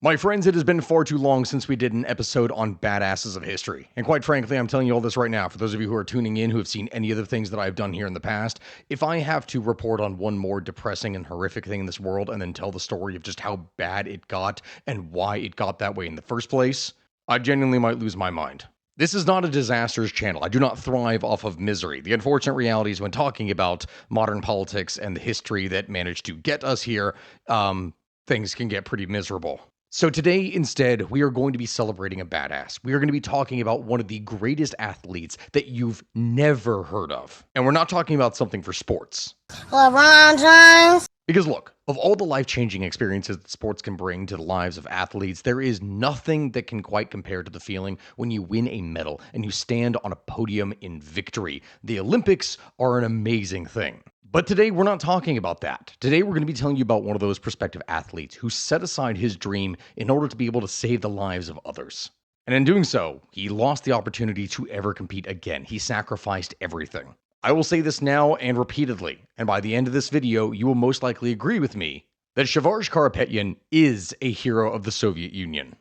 My friends, it has been far too long since we did an episode on badasses of history. And quite frankly, I'm telling you all this right now, for those of you who are tuning in who have seen any of the things that I've done here in the past, if I have to report on one more depressing and horrific thing in this world and then tell the story of just how bad it got and why it got that way in the first place, I genuinely might lose my mind. This is not a disasters channel. I do not thrive off of misery. The unfortunate reality is when talking about modern politics and the history that managed to get us here, things can get pretty miserable. So today, instead, we are going to be celebrating a badass. We are going to be talking about one of the greatest athletes that you've never heard of. And we're not talking about something for sports. LeBron James. Because look, of all the life-changing experiences that sports can bring to the lives of athletes, there is nothing that can quite compare to the feeling when you win a medal and you stand on a podium in victory. The Olympics are an amazing thing. But today, we're not talking about that. Today, we're going to be telling you about one of those prospective athletes who set aside his dream in order to be able to save the lives of others. And in doing so, he lost the opportunity to ever compete again. He sacrificed everything. I will say this now and repeatedly, and by the end of this video, you will most likely agree with me that Shavarsh Karapetyan is a hero of the Soviet Union.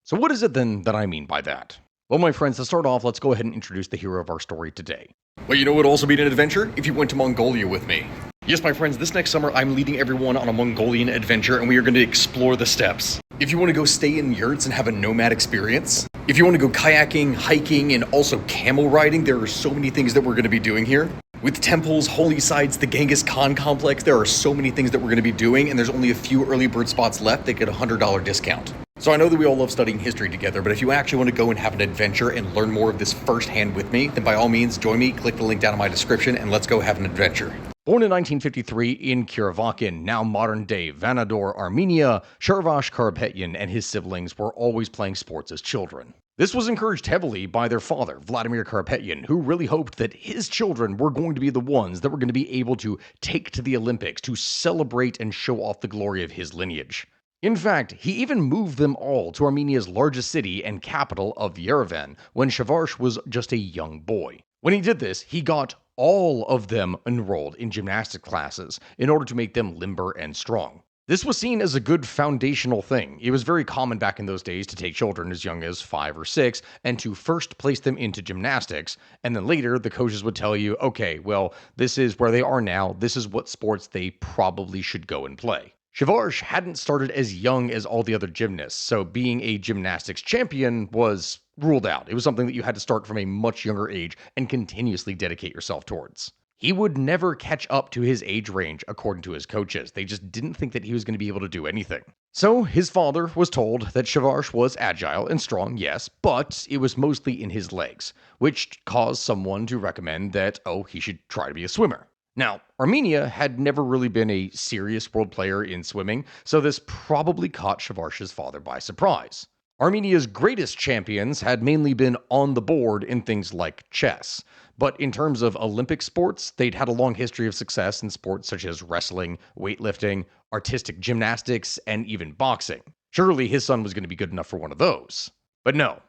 So what is it then that I mean by that? Well, my friends, to start off, let's go ahead and introduce the hero of our story today. Well, you know what would also be an adventure? If you went to Mongolia with me. Yes, my friends, this next summer I'm leading everyone on a Mongolian adventure and we are going to explore the steppes. If you want to go stay in yurts and have a nomad experience, if you want to go kayaking, hiking, and also camel riding, there are so many things that we're going to be doing here. With temples, holy sites, the Genghis Khan complex, there are so many things that we're going to be doing, and there's only a few early bird spots left that get a $100 discount. So I know that we all love studying history together, but if you actually want to go and have an adventure and learn more of this firsthand with me, then by all means, join me, click the link down in my description, and let's go have an adventure. Born in 1953 in Kirovakan, now modern-day Vanador, Armenia, Shavarsh Karapetyan and his siblings were always playing sports as children. This was encouraged heavily by their father, Vladimir Karapetyan, who really hoped that his children were going to be the ones that were going to be able to take to the Olympics to celebrate and show off the glory of his lineage. In fact, he even moved them all to Armenia's largest city and capital of Yerevan when Shavarsh was just a young boy. When he did this, he got all of them enrolled in gymnastic classes in order to make them limber and strong. This was seen as a good foundational thing. It was very common back in those days to take children as young as 5 or 6 and to first place them into gymnastics, and then later the coaches would tell you, okay, well, this is where they are now, this is what sports they probably should go and play. Shavarsh hadn't started as young as all the other gymnasts, so being a gymnastics champion was ruled out. It was something that you had to start from a much younger age and continuously dedicate yourself towards. He would never catch up to his age range, according to his coaches. They just didn't think that he was going to be able to do anything. So his father was told that Shavarsh was agile and strong, yes, but it was mostly in his legs, which caused someone to recommend that, he should try to be a swimmer. Now, Armenia had never really been a serious world player in swimming, so this probably caught Shavarsh's father by surprise. Armenia's greatest champions had mainly been on the board in things like chess, but in terms of Olympic sports, they'd had a long history of success in sports such as wrestling, weightlifting, artistic gymnastics, and even boxing. Surely his son was going to be good enough for one of those. But no,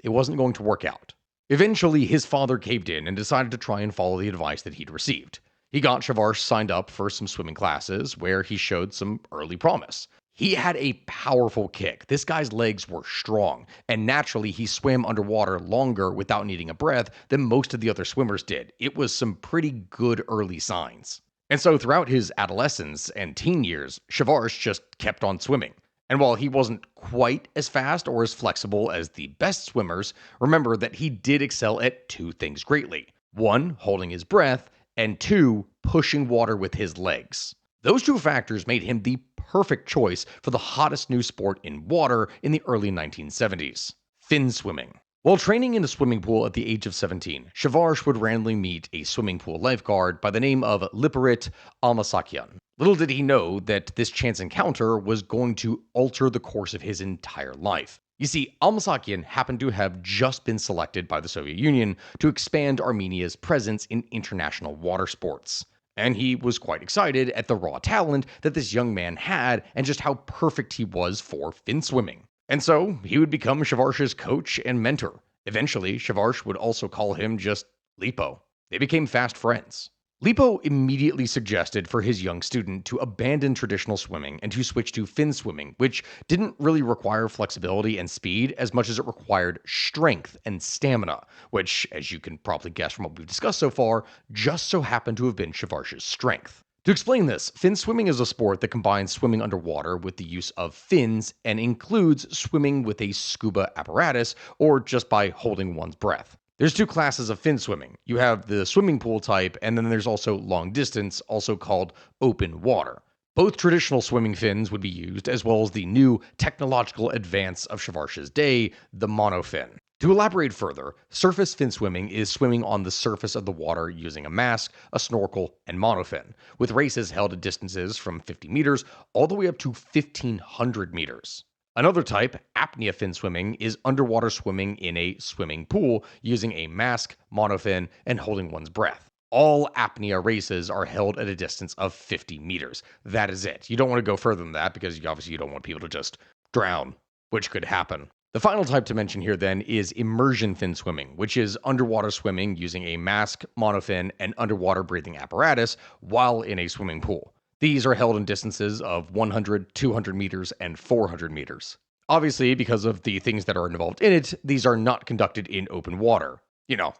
it wasn't going to work out. Eventually, his father caved in and decided to try and follow the advice that he'd received. He got Shavarsh signed up for some swimming classes where he showed some early promise. He had a powerful kick. This guy's legs were strong, and naturally he swam underwater longer without needing a breath than most of the other swimmers did. It was some pretty good early signs. And so throughout his adolescence and teen years, Shavarsh just kept on swimming. And while he wasn't quite as fast or as flexible as the best swimmers, remember that he did excel at 2 things greatly. 1, holding his breath, and 2, pushing water with his legs. Those 2 factors made him the perfect choice for the hottest new sport in water in the early 1970s, finswimming. While training in a swimming pool at the age of 17, Shavarsh would randomly meet a swimming pool lifeguard by the name of Liparit Almasakyan. Little did he know that this chance encounter was going to alter the course of his entire life. You see, Almasakyan happened to have just been selected by the Soviet Union to expand Armenia's presence in international water sports. And he was quite excited at the raw talent that this young man had and just how perfect he was for finswimming. And so he would become Shavarsh's coach and mentor. Eventually, Shavarsh would also call him just Lipo. They became fast friends. Lipo immediately suggested for his young student to abandon traditional swimming and to switch to fin swimming, which didn't really require flexibility and speed as much as it required strength and stamina, which, as you can probably guess from what we've discussed so far, just so happened to have been Shavarsh's strength. To explain this, fin swimming is a sport that combines swimming underwater with the use of fins and includes swimming with a scuba apparatus or just by holding one's breath. There's two classes of fin swimming. You have the swimming pool type, and then there's also long distance, also called open water. Both traditional swimming fins would be used, as well as the new technological advance of Shavarsh's day, the monofin. To elaborate further, surface fin swimming is swimming on the surface of the water using a mask, a snorkel, and monofin, with races held at distances from 50 meters all the way up to 1,500 meters. Another type, apnea fin swimming, is underwater swimming in a swimming pool using a mask, monofin, and holding one's breath. All apnea races are held at a distance of 50 meters. That is it. You don't want to go further than that because obviously you don't want people to just drown, which could happen. The final type to mention here then is immersion fin swimming, which is underwater swimming using a mask, monofin, and underwater breathing apparatus while in a swimming pool. These are held in distances of 100, 200 meters, and 400 meters. Obviously, because of the things that are involved in it, these are not conducted in open water,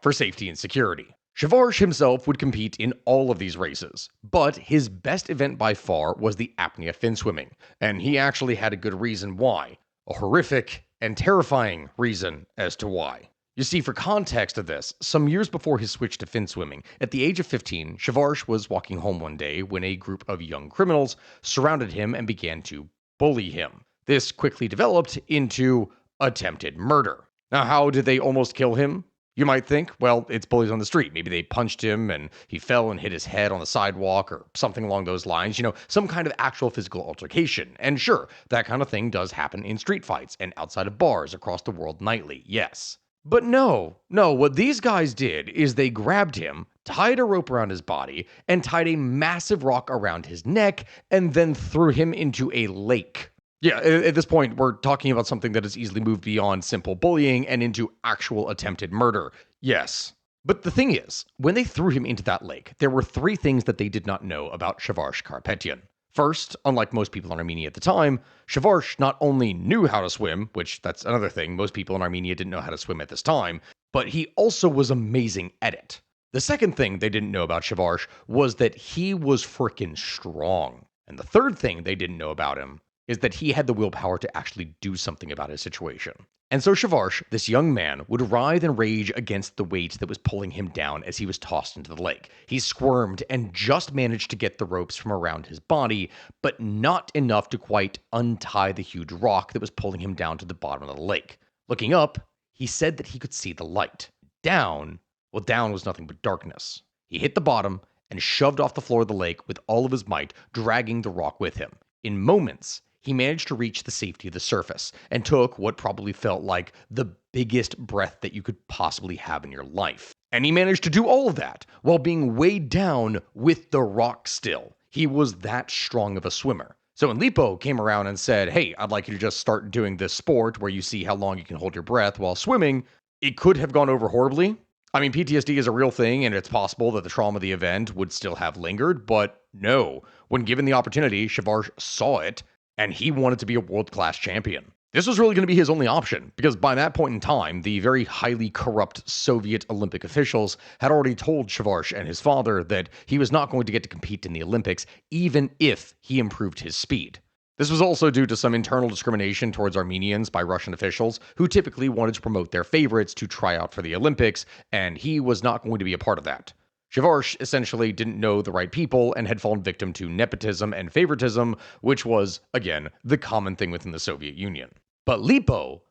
for safety and security. Shavarsh himself would compete in all of these races, but his best event by far was the apnea fin swimming, and he actually had a good reason why. A horrific and terrifying reason as to why. You see, for context of this, some years before his switch to fin swimming, at the age of 15, Shavarsh was walking home one day when a group of young criminals surrounded him and began to bully him. This quickly developed into attempted murder. Now, how did they almost kill him? You might think, well, it's bullies on the street. Maybe they punched him and he fell and hit his head on the sidewalk or something along those lines. Some kind of actual physical altercation. And sure, that kind of thing does happen in street fights and outside of bars across the world nightly, yes. But no, what these guys did is they grabbed him, tied a rope around his body, and tied a massive rock around his neck, and then threw him into a lake. Yeah, at this point, we're talking about something that has easily moved beyond simple bullying and into actual attempted murder. Yes. But the thing is, when they threw him into that lake, there were three things that they did not know about Shavarsh Karapetyan. First, unlike most people in Armenia at the time, Shavarsh not only knew how to swim, which that's another thing, most people in Armenia didn't know how to swim at this time, but he also was amazing at it. The second thing they didn't know about Shavarsh was that he was frickin' strong. And the third thing they didn't know about him is that he had the willpower to actually do something about his situation. And so Shavarsh, this young man, would writhe and rage against the weight that was pulling him down as he was tossed into the lake. He squirmed and just managed to get the ropes from around his body, but not enough to quite untie the huge rock that was pulling him down to the bottom of the lake. Looking up, he said that he could see the light. Down was nothing but darkness. He hit the bottom and shoved off the floor of the lake with all of his might, dragging the rock with him. In moments, he managed to reach the safety of the surface and took what probably felt like the biggest breath that you could possibly have in your life. And he managed to do all of that while being weighed down with the rock still. He was that strong of a swimmer. So when Lipo came around and said, hey, I'd like you to just start doing this sport where you see how long you can hold your breath while swimming, it could have gone over horribly. I mean, PTSD is a real thing, and it's possible that the trauma of the event would still have lingered, but no. When given the opportunity, Shavarsh saw it, and he wanted to be a world-class champion. This was really going to be his only option, because by that point in time, the very highly corrupt Soviet Olympic officials had already told Shavarsh and his father that he was not going to get to compete in the Olympics, even if he improved his speed. This was also due to some internal discrimination towards Armenians by Russian officials, who typically wanted to promote their favorites to try out for the Olympics, and he was not going to be a part of that. Shavarsh essentially didn't know the right people and had fallen victim to nepotism and favoritism, which was, again, the common thing within the Soviet Union. But Lipo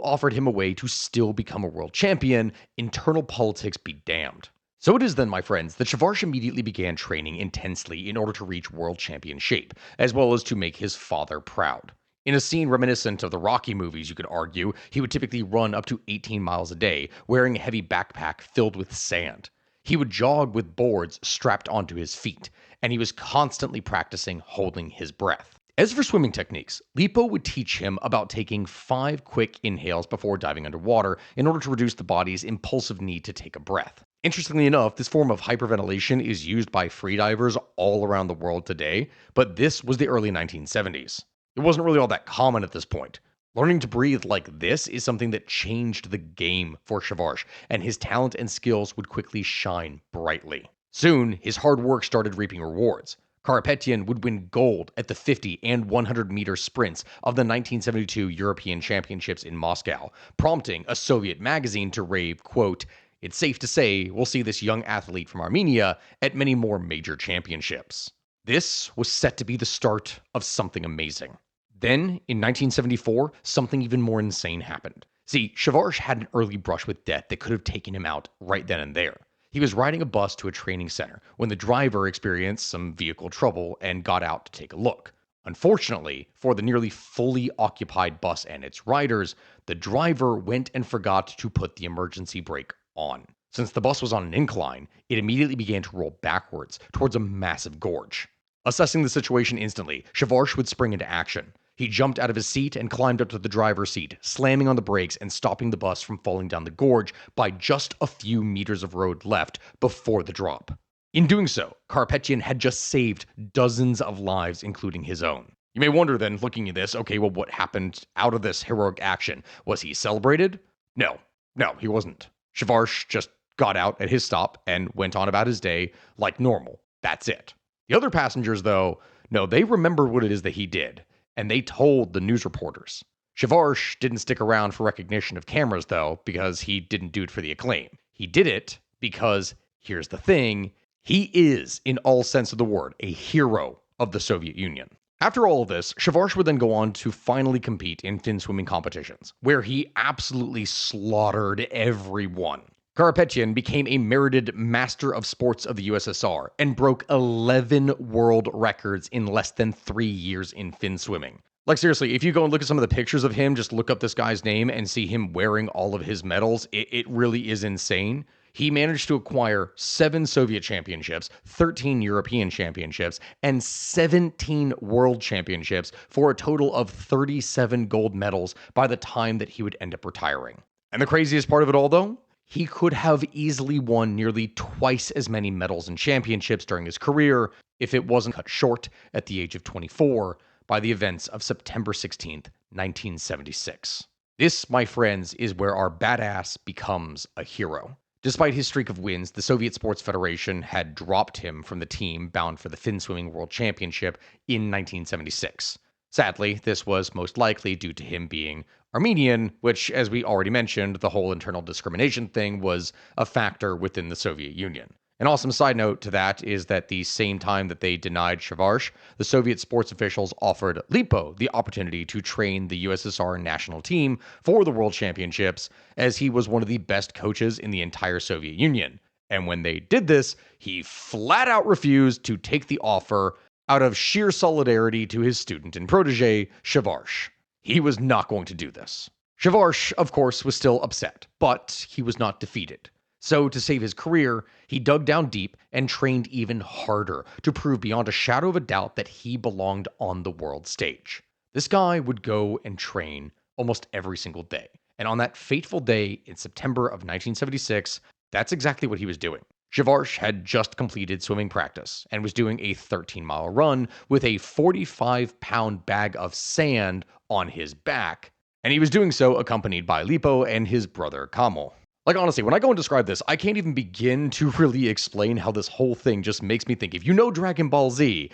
offered him a way to still become a world champion, internal politics be damned. So it is then, my friends, that Shavarsh immediately began training intensely in order to reach world champion shape, as well as to make his father proud. In a scene reminiscent of the Rocky movies, you could argue, he would typically run up to 18 miles a day, wearing a heavy backpack filled with sand. He would jog with boards strapped onto his feet, and he was constantly practicing holding his breath. As for swimming techniques, Lipo would teach him about taking 5 quick inhales before diving underwater in order to reduce the body's impulsive need to take a breath. Interestingly enough, this form of hyperventilation is used by freedivers all around the world today, but this was the early 1970s. It wasn't really all that common at this point. Learning to breathe like this is something that changed the game for Shavarsh, and his talent and skills would quickly shine brightly. Soon, his hard work started reaping rewards. Karapetyan would win gold at the 50 and 100-meter sprints of the 1972 European Championships in Moscow, prompting a Soviet magazine to rave, quote, "It's safe to say we'll see this young athlete from Armenia at many more major championships." This was set to be the start of something amazing. Then, in 1974, something even more insane happened. See, Shavarsh had an early brush with death that could have taken him out right then and there. He was riding a bus to a training center when the driver experienced some vehicle trouble and got out to take a look. Unfortunately, for the nearly fully occupied bus and its riders, the driver went and forgot to put the emergency brake on. Since the bus was on an incline, it immediately began to roll backwards towards a massive gorge. Assessing the situation instantly, Shavarsh would spring into action. He jumped out of his seat and climbed up to the driver's seat, slamming on the brakes and stopping the bus from falling down the gorge by just a few meters of road left before the drop. In doing so, Karapetyan had just saved dozens of lives, including his own. You may wonder then, looking at this, okay, well, what happened out of this heroic action? Was he celebrated? No, he wasn't. Shavarsh just got out at his stop and went on about his day like normal. That's it. The other passengers, though, no, they remembered what it is that he did, and they told the news reporters. Shavarsh didn't stick around for recognition of cameras, though, because he didn't do it for the acclaim. He did it because, here's the thing, he is, in all sense of the word, a hero of the Soviet Union. After all of this, Shavarsh would then go on to finally compete in finswimming competitions, where he absolutely slaughtered everyone. Karapetyan became a merited Master of Sports of the USSR and broke 11 world records in less than 3 years in finswimming. Like, seriously, if you go and look at some of the pictures of him, just look up this guy's name and see him wearing all of his medals, it really is insane. He managed to acquire 7 Soviet championships, 13 European championships, and 17 world championships for a total of 37 gold medals by the time that he would end up retiring. And the craziest part of it all, though? He could have easily won nearly twice as many medals and championships during his career if it wasn't cut short at the age of 24 by the events of September 16th, 1976. This, my friends, is where our badass becomes a hero. Despite his streak of wins, the Soviet Sports Federation had dropped him from the team bound for the Finswimming World Championship in 1976. Sadly, this was most likely due to him being Armenian, which, as we already mentioned, the whole internal discrimination thing was a factor within the Soviet Union. An awesome side note to that is that the same time that they denied Shavarsh, the Soviet sports officials offered Lipo the opportunity to train the USSR national team for the World Championships, as he was one of the best coaches in the entire Soviet Union. And when they did this, he flat out refused to take the offer out of sheer solidarity to his student and protege, Shavarsh. He was not going to do this. Shavarsh, of course, was still upset, but he was not defeated. So, to save his career, he dug down deep and trained even harder to prove beyond a shadow of a doubt that he belonged on the world stage. This guy would go and train almost every single day. And on that fateful day in September of 1976, that's exactly what he was doing. Shavarsh had just completed swimming practice and was doing a 13-mile run with a 45-pound bag of sand on his back, and he was doing so accompanied by Lipo and his brother Kamil. Like, honestly, when I go and describe this, I can't even begin to really explain how this whole thing just makes me think. If you know Dragon Ball Z,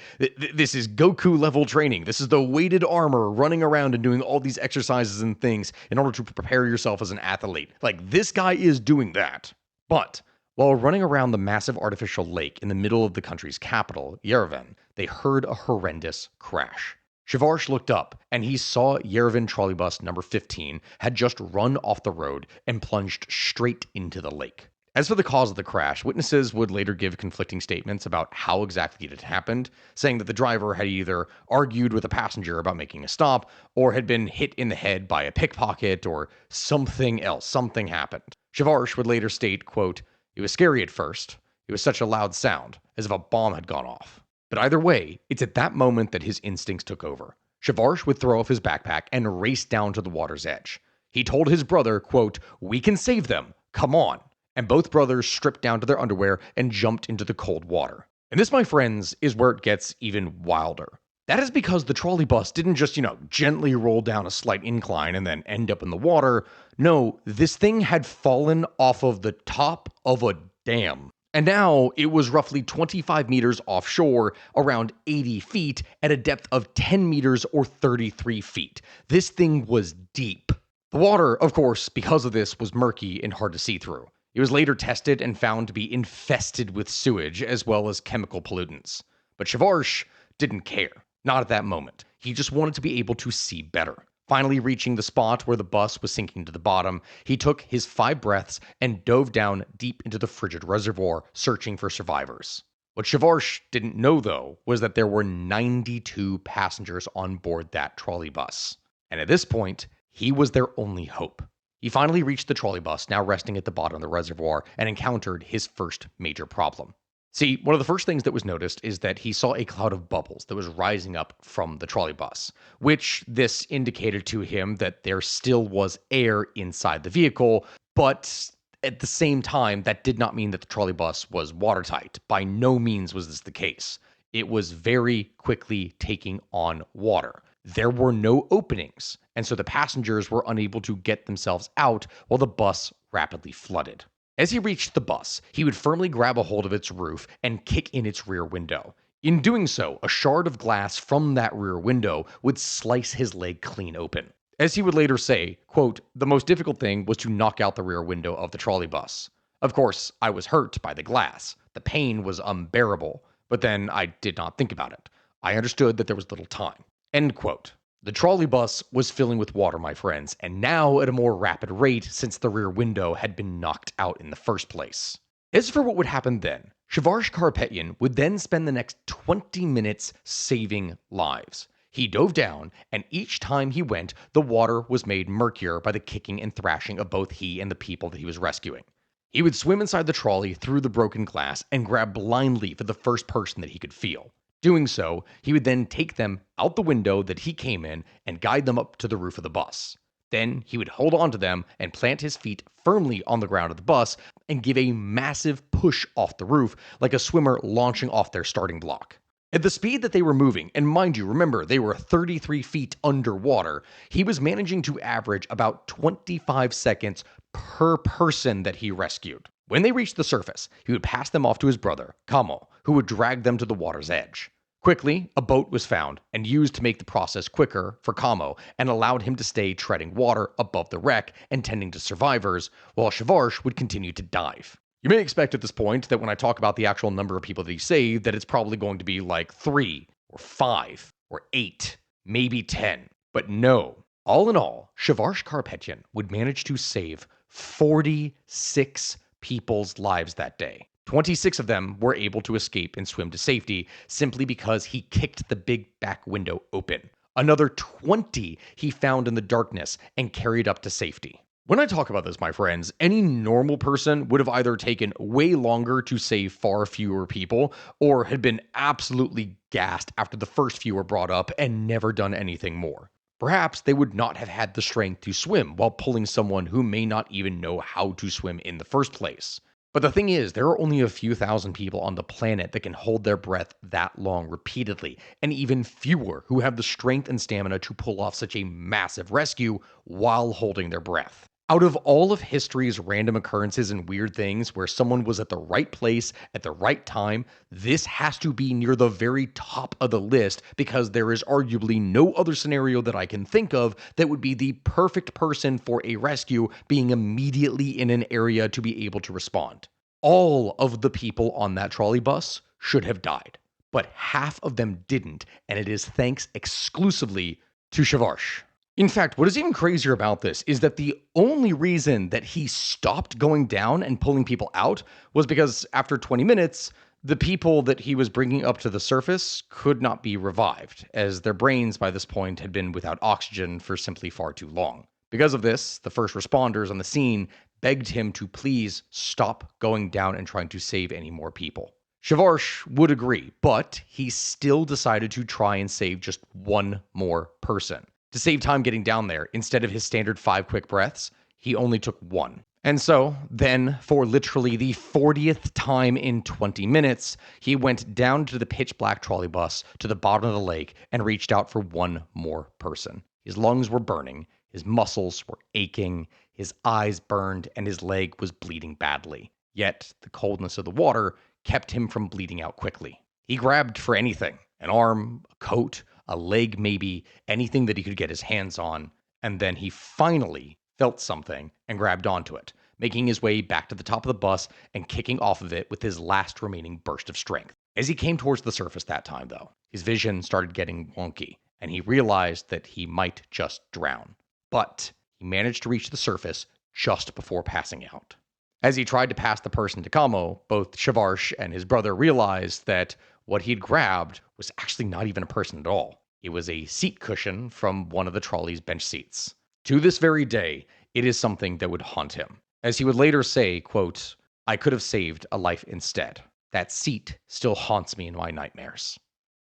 this is Goku-level training. This is the weighted armor running around and doing all these exercises and things in order to prepare yourself as an athlete. Like, this guy is doing that. But while running around the massive artificial lake in the middle of the country's capital, Yerevan, they heard a horrendous crash. Shavarsh looked up, and he saw Yerevan trolleybus number 15 had just run off the road and plunged straight into the lake. As for the cause of the crash, witnesses would later give conflicting statements about how exactly it had happened, saying that the driver had either argued with a passenger about making a stop, or had been hit in the head by a pickpocket, or something else. Something happened. Shavarsh would later state, quote, "It was scary at first. It was such a loud sound, as if a bomb had gone off. But either way, it's at that moment that his instincts took over. Shavarsh would throw off his backpack and race down to the water's edge. He told his brother, quote, 'We can save them. Come on.' and both brothers stripped down to their underwear and jumped into the cold water. And this, my friends, is where it gets even wilder. That is because the trolley bus didn't just, gently roll down a slight incline and then end up in the water. No, this thing had fallen off of the top of a dam. And now it was roughly 25 meters offshore, around 80 feet, at a depth of 10 meters or 33 feet. This thing was deep. The water, of course, because of this, was murky and hard to see through. It was later tested and found to be infested with sewage as well as chemical pollutants. But Shavarsh didn't care. Not at that moment. He just wanted to be able to see better. Finally reaching the spot where the bus was sinking to the bottom, he took his 5 breaths and dove down deep into the frigid reservoir, searching for survivors. What Shavarsh didn't know, though, was that there were 92 passengers on board that trolley bus. And at this point, he was their only hope. He finally reached the trolley bus, now resting at the bottom of the reservoir, and encountered his first major problem. See, one of the first things that was noticed is that he saw a cloud of bubbles that was rising up from the trolley bus, which this indicated to him that there still was air inside the vehicle, but at the same time, that did not mean that the trolley bus was watertight. By no means was this the case. It was very quickly taking on water. There were no openings, and so the passengers were unable to get themselves out while the bus rapidly flooded. As he reached the bus, he would firmly grab a hold of its roof and kick in its rear window. In doing so, a shard of glass from that rear window would slice his leg clean open. As he would later say, quote, "The most difficult thing was to knock out the rear window of the trolley bus. Of course, I was hurt by the glass. The pain was unbearable, but then I did not think about it. I understood that there was little time." End quote. The trolley bus was filling with water, my friends, and now at a more rapid rate since the rear window had been knocked out in the first place. As for what would happen then, Shavarsh Karapetyan would then spend the next 20 minutes saving lives. He dove down, and each time he went, the water was made murkier by the kicking and thrashing of both he and the people that he was rescuing. He would swim inside the trolley through the broken glass and grab blindly for the first person that he could feel. Doing so, he would then take them out the window that he came in and guide them up to the roof of the bus. Then he would hold on to them and plant his feet firmly on the ground of the bus and give a massive push off the roof like a swimmer launching off their starting block. At the speed that they were moving, and mind you, remember, they were 33 feet underwater, he was managing to average about 25 seconds per person that he rescued. When they reached the surface, he would pass them off to his brother, Kamo, who would drag them to the water's edge. Quickly, a boat was found and used to make the process quicker for Kamo and allowed him to stay treading water above the wreck and tending to survivors, while Shavarsh would continue to dive. You may expect at this point that when I talk about the actual number of people that he saved, that it's probably going to be like 3 or 5 or 8, maybe 10. But no. All in all, Shavarsh Karapetyan would manage to save 46 people's lives that day. 26 of them were able to escape and swim to safety simply because he kicked the big back window open. Another 20 he found in the darkness and carried up to safety. When I talk about this, my friends, any normal person would have either taken way longer to save far fewer people or had been absolutely gassed after the first few were brought up and never done anything more. Perhaps they would not have had the strength to swim while pulling someone who may not even know how to swim in the first place. But the thing is, there are only a few thousand people on the planet that can hold their breath that long repeatedly, and even fewer who have the strength and stamina to pull off such a massive rescue while holding their breath. Out of all of history's random occurrences and weird things where someone was at the right place at the right time, this has to be near the very top of the list because there is arguably no other scenario that I can think of that would be the perfect person for a rescue being immediately in an area to be able to respond. All of the people on that trolley bus should have died, but half of them didn't, and it is thanks exclusively to Shavarsh. In fact, what is even crazier about this is that the only reason that he stopped going down and pulling people out was because after 20 minutes, the people that he was bringing up to the surface could not be revived, as their brains by this point had been without oxygen for simply far too long. Because of this, the first responders on the scene begged him to please stop going down and trying to save any more people. Shavarsh would agree, but he still decided to try and save just one more person. To save time getting down there, instead of his standard 5 quick breaths, he only took 1. And so, then, for literally the 40th time in 20 minutes, he went down to the pitch black trolley bus to the bottom of the lake and reached out for one more person. His lungs were burning, his muscles were aching, his eyes burned, and his leg was bleeding badly. Yet, the coldness of the water kept him from bleeding out quickly. He grabbed for anything, an arm, a coat, a leg maybe, anything that he could get his hands on, and then he finally felt something and grabbed onto it, making his way back to the top of the bus and kicking off of it with his last remaining burst of strength. As he came towards the surface that time, though, his vision started getting wonky, and he realized that he might just drown. But he managed to reach the surface just before passing out. As he tried to pass the person to Kamo, both Shavarsh and his brother realized that what he'd grabbed was actually not even a person at all. It was a seat cushion from one of the trolley's bench seats. To this very day, it is something that would haunt him. As he would later say, quote, "I could have saved a life instead. That seat still haunts me in my nightmares."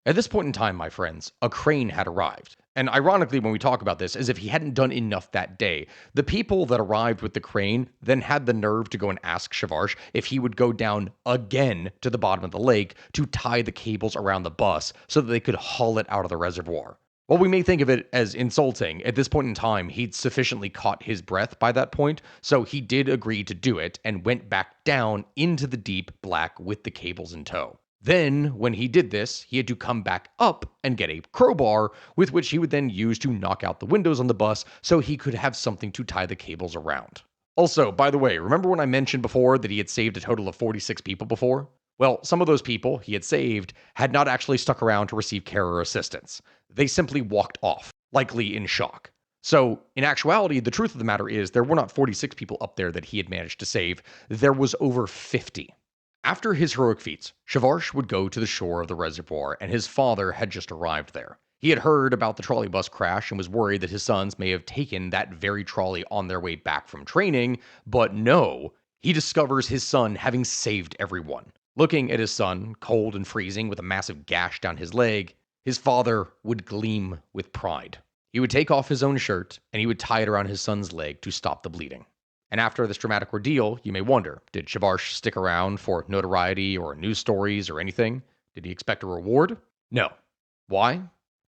At this point in time, my friends, a crane had arrived. And ironically, when we talk about this, as if he hadn't done enough that day, the people that arrived with the crane then had the nerve to go and ask Shavarsh if he would go down again to the bottom of the lake to tie the cables around the bus so that they could haul it out of the reservoir. While we may think of it as insulting, at this point in time, he'd sufficiently caught his breath by that point, so he did agree to do it and went back down into the deep black with the cables in tow. Then, when he did this, he had to come back up and get a crowbar, with which he would then use to knock out the windows on the bus so he could have something to tie the cables around. Also, by the way, remember when I mentioned before that he had saved a total of 46 people before? Well, some of those people he had saved had not actually stuck around to receive care or assistance. They simply walked off, likely in shock. So, in actuality, the truth of the matter is there were not 46 people up there that he had managed to save. There was over 50. After his heroic feats, Shavarsh would go to the shore of the reservoir, and his father had just arrived there. He had heard about the trolley bus crash and was worried that his sons may have taken that very trolley on their way back from training, but no, he discovers his son having saved everyone. Looking at his son, cold and freezing with a massive gash down his leg, his father would gleam with pride. He would take off his own shirt, and he would tie it around his son's leg to stop the bleeding. And after this dramatic ordeal, you may wonder, did Shavarsh stick around for notoriety or news stories or anything? Did he expect a reward? No. Why?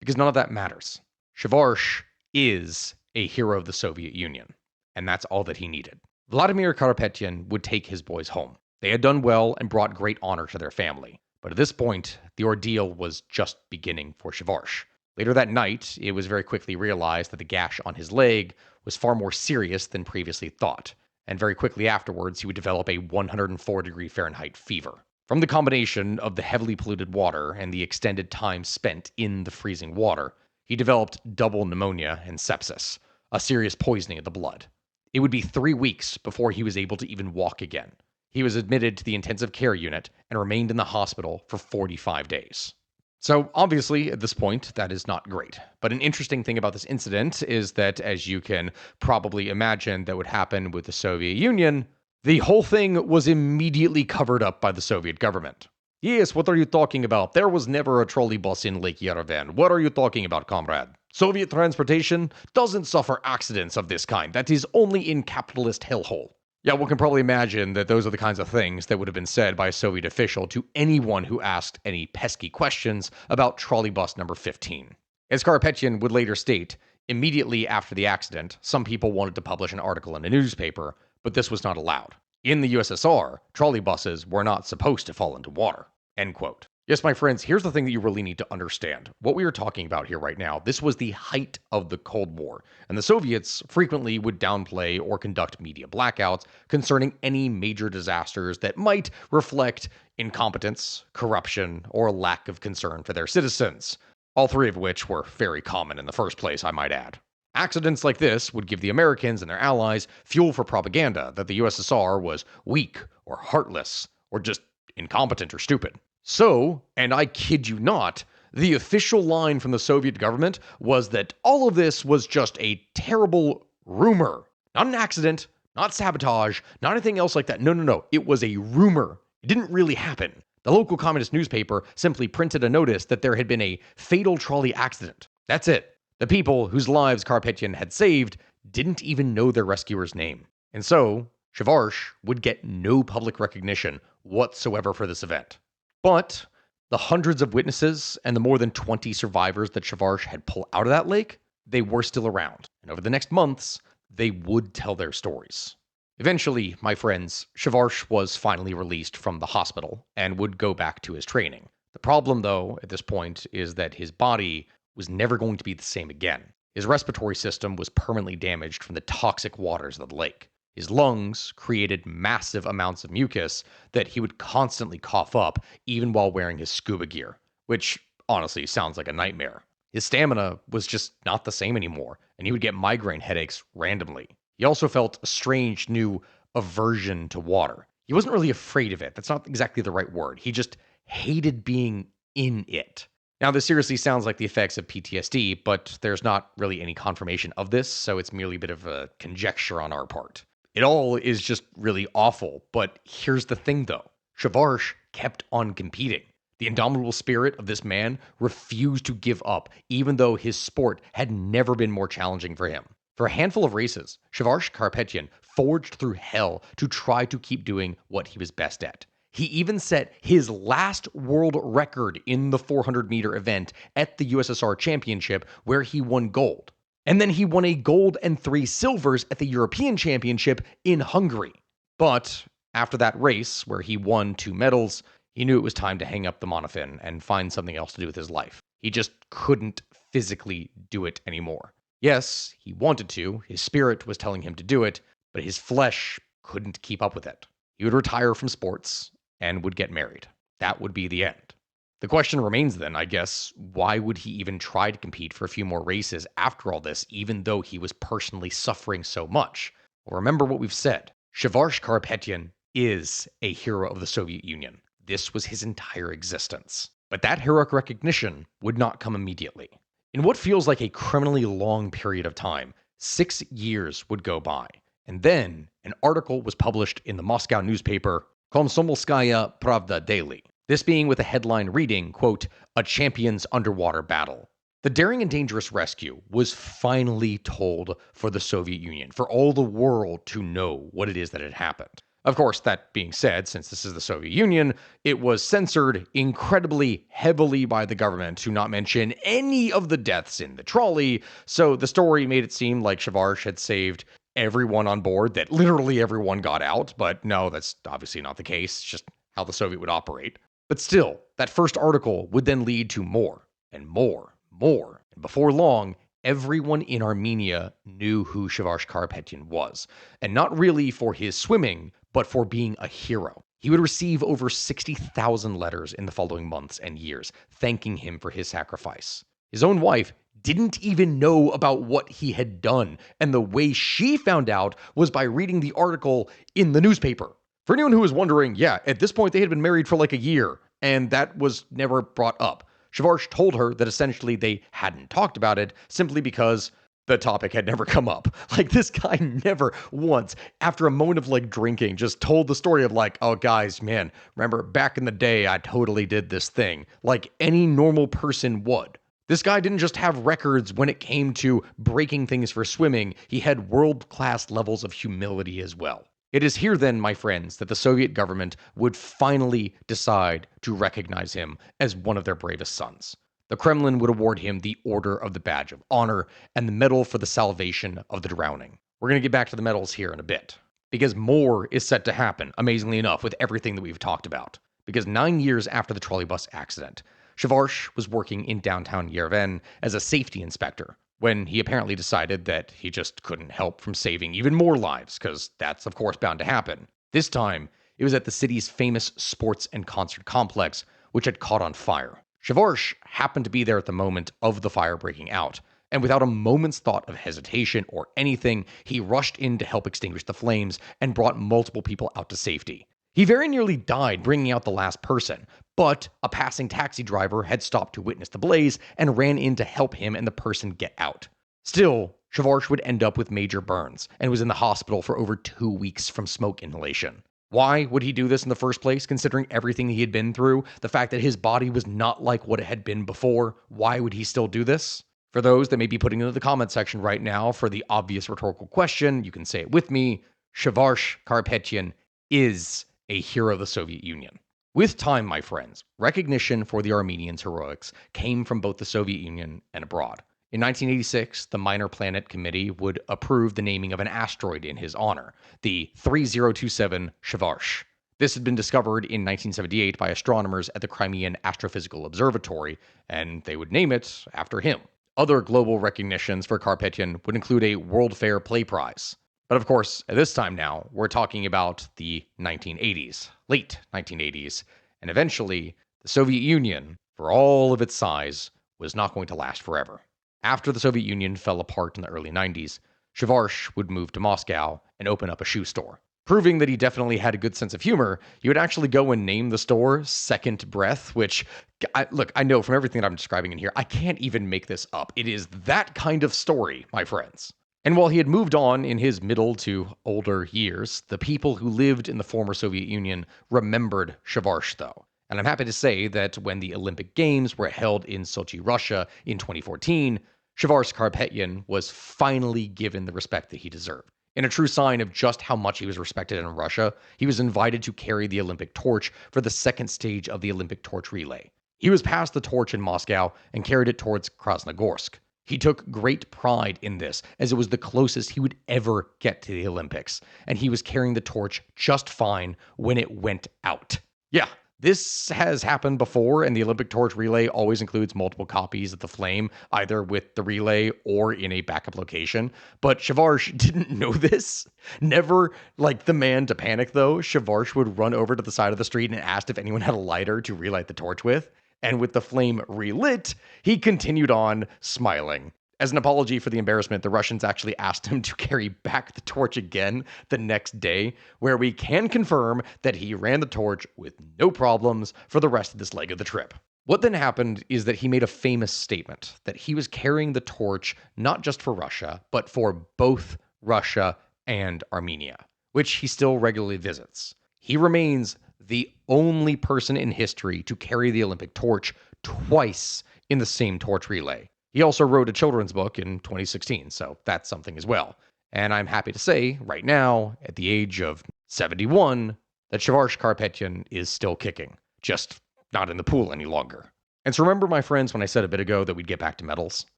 Because none of that matters. Shavarsh is a hero of the Soviet Union, and that's all that he needed. Vladimir Karapetyan would take his boys home. They had done well and brought great honor to their family. But at this point, the ordeal was just beginning for Shavarsh. Later that night, it was very quickly realized that the gash on his leg was far more serious than previously thought, and very quickly afterwards he would develop a 104-degree Fahrenheit fever. From the combination of the heavily polluted water and the extended time spent in the freezing water, he developed double pneumonia and sepsis, a serious poisoning of the blood. It would be 3 weeks before he was able to even walk again. He was admitted to the intensive care unit and remained in the hospital for 45 days. So, obviously, at this point, that is not great. But an interesting thing about this incident is that, as you can probably imagine that would happen with the Soviet Union, the whole thing was immediately covered up by the Soviet government. Yes, what are you talking about? There was never a trolley bus in Lake Yerevan. What are you talking about, comrade? Soviet transportation doesn't suffer accidents of this kind. That is only in capitalist hellhole. Yeah, one can probably imagine that those are the kinds of things that would have been said by a Soviet official to anyone who asked any pesky questions about trolley bus number 15. As Karapetyan would later state, immediately after the accident, some people wanted to publish an article in a newspaper, but this was not allowed. In the USSR, trolley buses were not supposed to fall into water. End quote. Yes, my friends, here's the thing that you really need to understand. What we are talking about here right now, this was the height of the Cold War, and the Soviets frequently would downplay or conduct media blackouts concerning any major disasters that might reflect incompetence, corruption, or lack of concern for their citizens, all three of which were very common in the first place, I might add. Accidents like this would give the Americans and their allies fuel for propaganda that the USSR was weak or heartless or just incompetent or stupid. So, and I kid you not, the official line from the Soviet government was that all of this was just a terrible rumor. Not an accident, not sabotage, not anything else like that. No. It was a rumor. It didn't really happen. The local communist newspaper simply printed a notice that there had been a fatal trolley accident. That's it. The people whose lives Karapetyan had saved didn't even know their rescuer's name. And so, Shavarsh would get no public recognition whatsoever for this event. But the hundreds of witnesses and the more than 20 survivors that Shavarsh had pulled out of that lake, they were still around. And over the next months, they would tell their stories. Eventually, my friends, Shavarsh was finally released from the hospital and would go back to his training. The problem, though, at this point, is that his body was never going to be the same again. His respiratory system was permanently damaged from the toxic waters of the lake. His lungs created massive amounts of mucus that he would constantly cough up, even while wearing his scuba gear, which honestly sounds like a nightmare. His stamina was just not the same anymore, and he would get migraine headaches randomly. He also felt a strange new aversion to water. He wasn't really afraid of it. That's not exactly the right word. He just hated being in it. Now, this seriously sounds like the effects of PTSD, but there's not really any confirmation of this, so it's merely a bit of a conjecture on our part. It all is just really awful, but here's the thing though. Shavarsh kept on competing. The indomitable spirit of this man refused to give up, even though his sport had never been more challenging for him. For a handful of races, Shavarsh Karapetyan forged through hell to try to keep doing what he was best at. He even set his last world record in the 400-meter event at the USSR Championship, where he won gold. And then he won a gold and 3 silvers at the European Championship in Hungary. But after that race, where he won 2 medals, he knew it was time to hang up the monofin and find something else to do with his life. He just couldn't physically do it anymore. Yes, he wanted to, his spirit was telling him to do it, but his flesh couldn't keep up with it. He would retire from sports and would get married. That would be the end. The question remains then, I guess, why would he even try to compete for a few more races after all this, even though he was personally suffering so much? Well, remember what we've said. Shavarsh Karapetyan is a hero of the Soviet Union. This was his entire existence. But that heroic recognition would not come immediately. In what feels like a criminally long period of time, 6 years would go by. And then an article was published in the Moscow newspaper Komsomolskaya Pravda Daily. This being with a headline reading, quote, "A champion's underwater battle." The daring and dangerous rescue was finally told for the Soviet Union, for all the world to know what it is that had happened. Of course, that being said, since this is the Soviet Union, it was censored incredibly heavily by the government to not mention any of the deaths in the trolley, so the story made it seem like Shavarsh had saved everyone on board, that literally everyone got out, but no, that's obviously not the case. It's just how the Soviet would operate. But still, that first article would then lead to more and more, and before long, everyone in Armenia knew who Shavarsh Karapetyan was, and not really for his swimming, but for being a hero. He would receive over 60,000 letters in the following months and years, thanking him for his sacrifice. His own wife didn't even know about what he had done, and the way she found out was by reading the article in the newspaper. For anyone who was wondering, yeah, at this point they had been married for like a year, and that was never brought up. Shavarsh told her that essentially they hadn't talked about it simply because the topic had never come up. Like, this guy never once, after a moment of like drinking, just told the story of like, oh guys, man, remember back in the day I totally did this thing, like any normal person would. This guy didn't just have records when it came to breaking things for swimming, he had world-class levels of humility as well. It is here then, my friends, that the Soviet government would finally decide to recognize him as one of their bravest sons. The Kremlin would award him the Order of the Badge of Honor and the Medal for the Salvation of the Drowning. We're going to get back to the medals here in a bit, because more is set to happen, amazingly enough, with everything that we've talked about. Because 9 years after the trolley bus accident, Shavarsh was working in downtown Yerevan as a safety inspector when he apparently decided that he just couldn't help from saving even more lives, because that's of course bound to happen. This time, it was at the city's famous sports and concert complex, which had caught on fire. Shavarsh happened to be there at the moment of the fire breaking out, and without a moment's thought of hesitation or anything, he rushed in to help extinguish the flames and brought multiple people out to safety. He very nearly died bringing out the last person, but a passing taxi driver had stopped to witness the blaze and ran in to help him and the person get out. Still, Shavarsh would end up with major burns and was in the hospital for over 2 weeks from smoke inhalation. Why would he do this in the first place, considering everything he had been through? The fact that his body was not like what it had been before? Why would he still do this? For those that may be putting into the comment section right now for the obvious rhetorical question, you can say it with me. Shavarsh Karapetyan is a hero of the Soviet Union. With time, my friends, recognition for the Armenians' heroics came from both the Soviet Union and abroad. In 1986, the Minor Planet Committee would approve the naming of an asteroid in his honor, the 3027 Shavarsh. This had been discovered in 1978 by astronomers at the Crimean Astrophysical Observatory, and they would name it after him. Other global recognitions for Karapetyan would include a World Fair Play Prize. But of course, at this time now, we're talking about the 1980s, late 1980s, and eventually, the Soviet Union, for all of its size, was not going to last forever. After the Soviet Union fell apart in the early 90s, Shavarsh would move to Moscow and open up a shoe store. Proving that he definitely had a good sense of humor, he would actually go and name the store Second Breath, which, I know from everything that I'm describing in here, I can't even make this up. It is that kind of story, my friends. And while he had moved on in his middle to older years, the people who lived in the former Soviet Union remembered Shavarsh, though. And I'm happy to say that when the Olympic Games were held in Sochi, Russia in 2014, Shavarsh Karapetyan was finally given the respect that he deserved. In a true sign of just how much he was respected in Russia, he was invited to carry the Olympic torch for the second stage of the Olympic torch relay. He was passed the torch in Moscow and carried it towards Krasnogorsk. He took great pride in this, as it was the closest he would ever get to the Olympics, and he was carrying the torch just fine when it went out. Yeah, this has happened before, and the Olympic torch relay always includes multiple copies of the flame, either with the relay or in a backup location. But Shavarsh didn't know this. Never like the man to panic, though. Shavarsh would run over to the side of the street and asked if anyone had a lighter to relight the torch with. And with the flame relit, he continued on smiling. As an apology for the embarrassment, the Russians actually asked him to carry back the torch again the next day, where we can confirm that he ran the torch with no problems for the rest of this leg of the trip. What then happened is that he made a famous statement that he was carrying the torch not just for Russia, but for both Russia and Armenia, which he still regularly visits. He remains the only person in history to carry the Olympic torch twice in the same torch relay. He also wrote a children's book in 2016, so that's something as well. And I'm happy to say, right now, at the age of 71, that Shavarsh Karapetyan is still kicking, just not in the pool any longer. And so remember, my friends, when I said a bit ago that we'd get back to medals?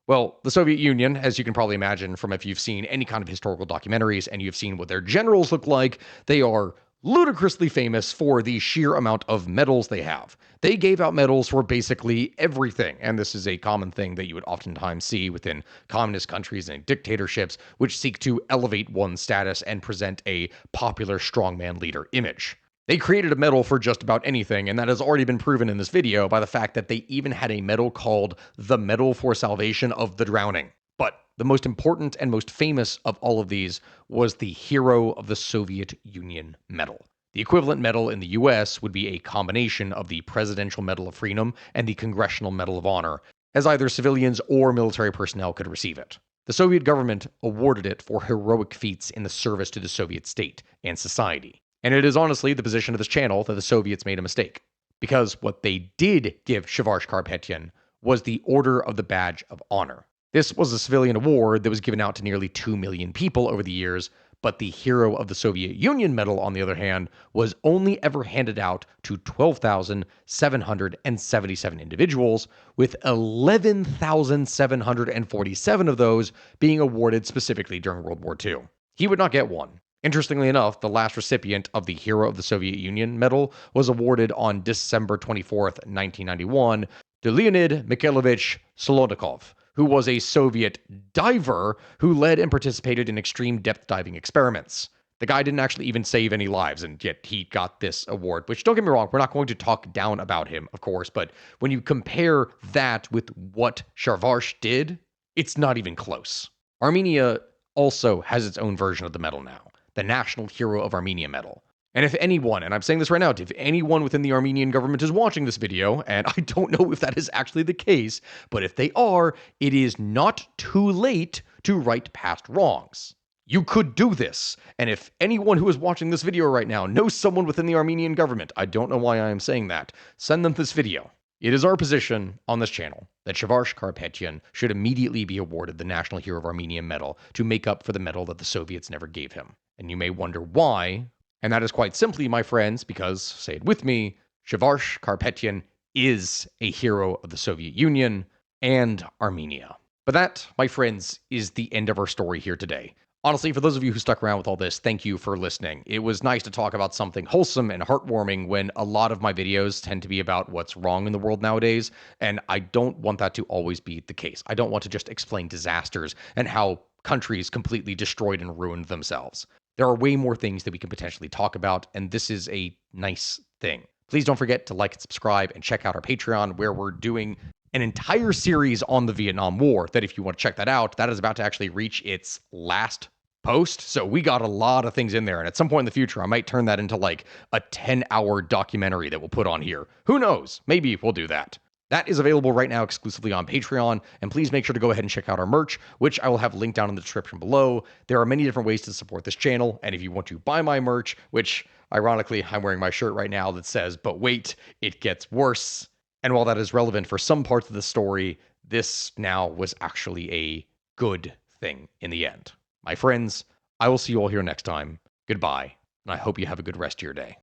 Well, the Soviet Union, as you can probably imagine from if you've seen any kind of historical documentaries and you've seen what their generals look like, they are ludicrously famous for the sheer amount of medals they have. They gave out medals for basically everything, and this is a common thing that you would oftentimes see within communist countries and dictatorships, which seek to elevate one's status and present a popular strongman leader image. They created a medal for just about anything, and that has already been proven in this video by the fact that they even had a medal called the Medal for Salvation of the Drowning. But the most important and most famous of all of these was the Hero of the Soviet Union medal. The equivalent medal in the US would be a combination of the Presidential Medal of Freedom and the Congressional Medal of Honor, as either civilians or military personnel could receive it. The Soviet government awarded it for heroic feats in the service to the Soviet state and society. And it is honestly the position of this channel that the Soviets made a mistake. Because what they did give Shavarsh Karapetyan was the Order of the Badge of Honor. This was a civilian award that was given out to nearly 2 million people over the years, but the Hero of the Soviet Union medal, on the other hand, was only ever handed out to 12,777 individuals, with 11,747 of those being awarded specifically during World War II. He would not get one. Interestingly enough, the last recipient of the Hero of the Soviet Union medal was awarded on December 24th, 1991, to Leonid Mikhailovich Solodikov, who was a Soviet diver who led and participated in extreme depth diving experiments. The guy didn't actually even save any lives, and yet he got this award, which, don't get me wrong, we're not going to talk down about him, of course, but when you compare that with what Shavarsh did, it's not even close. Armenia also has its own version of the medal now, the National Hero of Armenia medal. And if anyone, and I'm saying this right now, if anyone within the Armenian government is watching this video, and I don't know if that is actually the case, but if they are, it is not too late to right past wrongs. You could do this, and if anyone who is watching this video right now knows someone within the Armenian government, I don't know why I am saying that, send them this video. It is our position on this channel that Shavarsh Karapetyan should immediately be awarded the National Hero of Armenia medal to make up for the medal that the Soviets never gave him. And you may wonder why. And that is quite simply, my friends, because, say it with me, Shavarsh Karapetyan is a hero of the Soviet Union and Armenia. But that, my friends, is the end of our story here today. Honestly, for those of you who stuck around with all this, thank you for listening. It was nice to talk about something wholesome and heartwarming when a lot of my videos tend to be about what's wrong in the world nowadays, and I don't want that to always be the case. I don't want to just explain disasters and how countries completely destroyed and ruined themselves. There are way more things that we can potentially talk about, and this is a nice thing. Please don't forget to like and subscribe and check out our Patreon, where we're doing an entire series on the Vietnam War. That, if you want to check that out, that is about to actually reach its last post. So we got a lot of things in there. And at some point in the future, I might turn that into like a 10-hour documentary that we'll put on here. Who knows? Maybe we'll do that. That is available right now exclusively on Patreon. And please make sure to go ahead and check out our merch, which I will have linked down in the description below. There are many different ways to support this channel. And if you want to buy my merch, which ironically, I'm wearing my shirt right now that says, "But wait, it gets worse." And while that is relevant for some parts of the story, this now was actually a good thing in the end. My friends, I will see you all here next time. Goodbye, and I hope you have a good rest of your day.